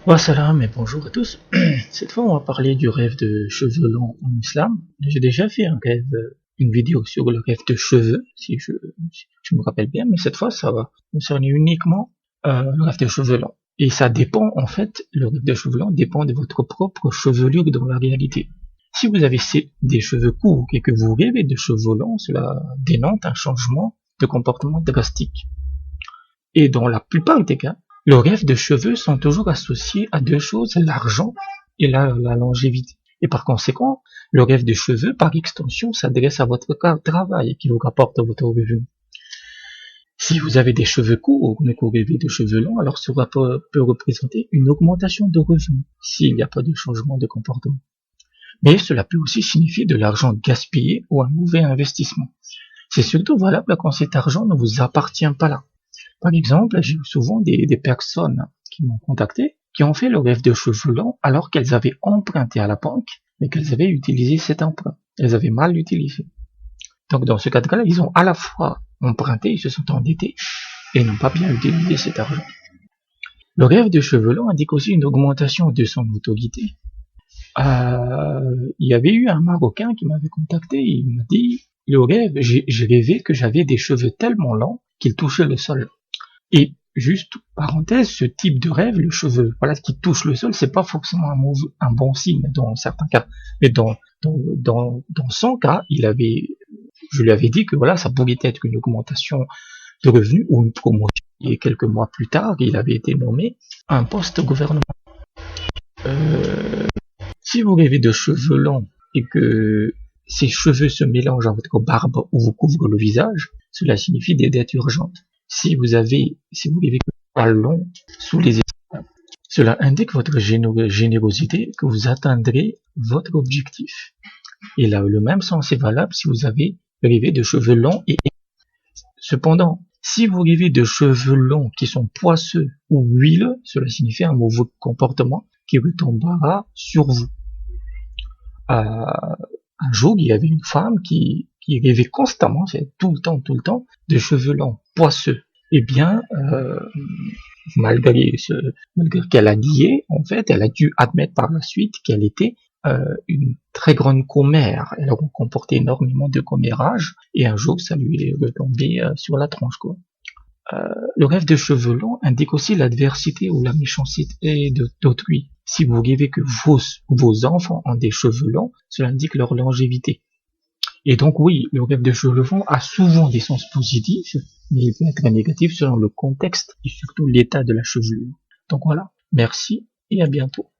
Wassalam et bonjour à tous. Cette fois, on va parler du rêve de cheveux longs en islam. J'ai déjà fait une vidéo sur le rêve de cheveux, si je me rappelle bien, mais cette fois, ça va concerner uniquement le rêve de cheveux longs. Et ça dépend, en fait, le rêve de cheveux longs dépend de votre propre chevelure dans la réalité. Si vous avez des cheveux courts et que vous rêvez de cheveux longs, cela dénote un changement de comportement drastique. Et dans la plupart des cas, le rêve de cheveux sont toujours associés à deux choses, l'argent et la longévité. Et par conséquent, le rêve de cheveux, par extension, s'adresse à votre travail qui vous rapporte votre revenu. Si vous avez des cheveux courts, mais que vous rêvez de cheveux longs, alors cela peut représenter une augmentation de revenus, s'il n'y a pas de changement de comportement. Mais cela peut aussi signifier de l'argent gaspillé ou un mauvais investissement. C'est surtout valable quand cet argent ne vous appartient pas là. Par exemple, j'ai eu souvent des personnes qui m'ont contacté, qui ont fait le rêve de cheveux longs alors qu'elles avaient emprunté à la banque, mais qu'elles avaient utilisé cet emprunt. Elles avaient mal utilisé. Donc dans ce cadre-là, ils ont à la fois emprunté, ils se sont endettés, et n'ont pas bien utilisé cet argent. Le rêve de cheveux longs indique aussi une augmentation de son autorité. Il y avait eu un Marocain qui m'avait contacté, il m'a dit, le rêve, j'ai rêvé que j'avais des cheveux tellement longs qu'ils touchaient le sol. Et juste parenthèse, ce type de rêve, le cheveu, voilà, qui touche le sol, c'est pas forcément un bon signe dans certains cas. Mais dans son cas, je lui avais dit que voilà, ça pouvait être une augmentation de revenus ou une promotion. Et quelques mois plus tard, il avait été nommé à un poste gouvernemental. Si vous rêvez de cheveux longs et que ces cheveux se mélangent à votre barbe ou vous couvrent le visage, cela signifie des dettes urgentes. Si vous rêvez que poils longs sous les épaules, cela indique votre générosité, que vous atteindrez votre objectif. Et là, le même sens est valable si vous avez rêvé de cheveux longs et cependant, si vous rêvez de cheveux longs qui sont poisseux ou huileux, cela signifie un mauvais comportement qui retombera sur vous. Un jour, il y avait une femme qui rêvait constamment, c'est tout le temps, de cheveux longs, poisseux. Eh bien, malgré qu'elle a nié, en fait, elle a dû admettre par la suite qu'elle était une très grande commère. Elle comportait énormément de commérage, et un jour, ça lui est retombé sur la tronche, quoi. Le rêve de cheveux longs indique aussi l'adversité ou la méchanceté d'autrui. Si vous rêvez que vos enfants ont des cheveux longs, cela indique leur longévité. Et donc oui, le rêve de cheveux longs a souvent des sens positifs, mais il peut être négatif selon le contexte et surtout l'état de la chevelure. Donc voilà, merci et à bientôt.